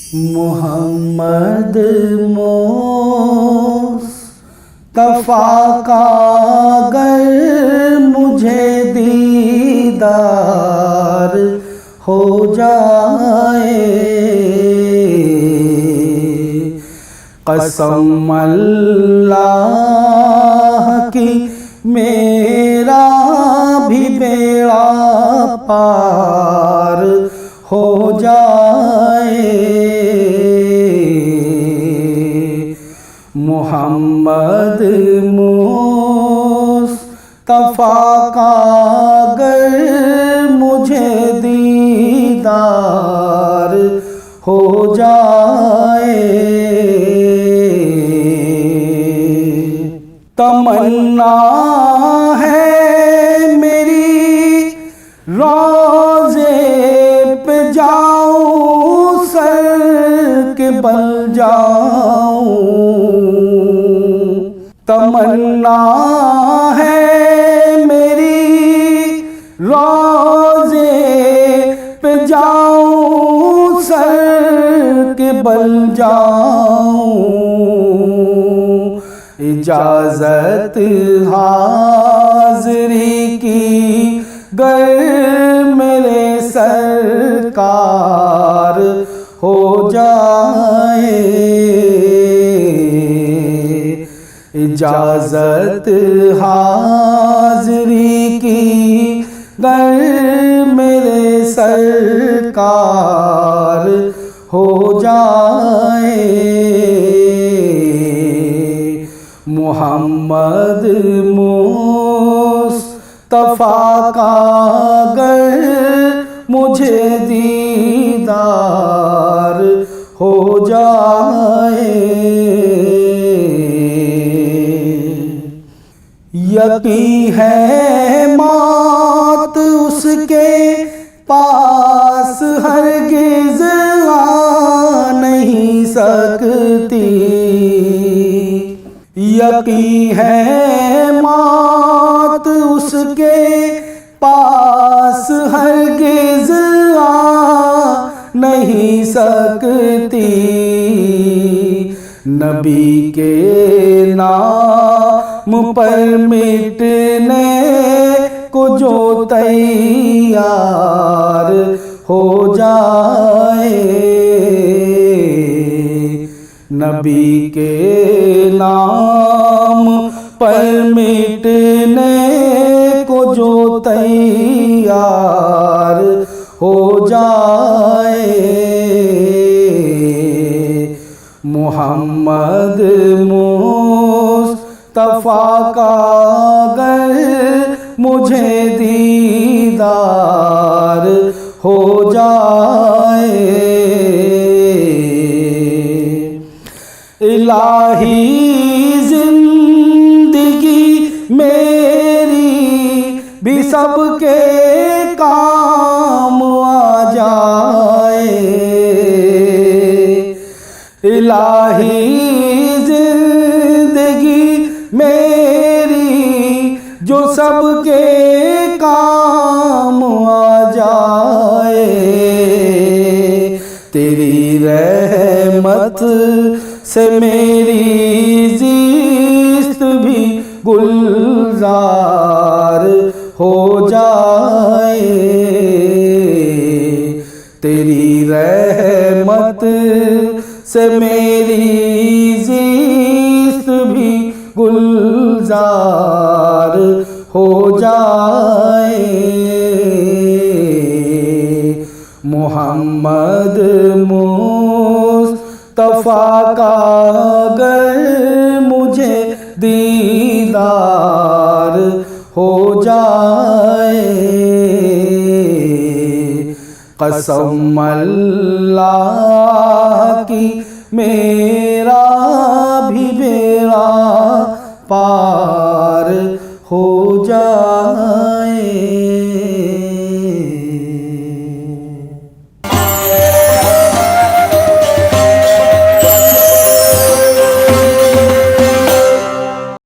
मोहम्मद मुस्तफा का अगर मुझे दीदार हो जाए, कसम अल्लाह की मेरा भी बेड़ा पार हो जाए। मोहम्मद मुस्तफा का अगर मुझे दीदार हो जाए, तमन्ना है मेरी रोज़े पे जाऊं, सर के बल जाऊं। तमन्ना है मेरी रोज़े पे जाऊं, सर के बल जाऊं। इजाज़त हाज़री की गर मेरे सरकार हो जाए, इजाज़त हाज़री की गर मेरे सरकार हो जाए। मोहम्मद मुस्तफा का अगर मुझे दीदार हो जाए, यकीन है मौत उसके पास हरगिज़ आ नहीं सकती। यकीन है मौत उसके पास हरगिज़ आ नहीं सकती। नबी के नाम पर मिटने को जो तैयार हो जाए, नबी के नाम पर मिटने को जो तैयार हो जाए। मोहम्मद मुस्तफा का अगर मुझे दीदार हो जाए, इलाही जिंदगी मेरी भी सबके काम आ जाए। इलाही जिंदगी मेरी जो सबके काम आ जाए, तेरी रहमत से मेरी ज़िस्त भी गुलजार हो जाए। तेरी रहमत से मेरी ज़िस्त भी गुलजार हो जाए। मोहम्मद मुस्तफा का अगर मुझे दीदार हो जाए, कसम अल्लाह की मेरा भी बेड़ा पार हो जाए।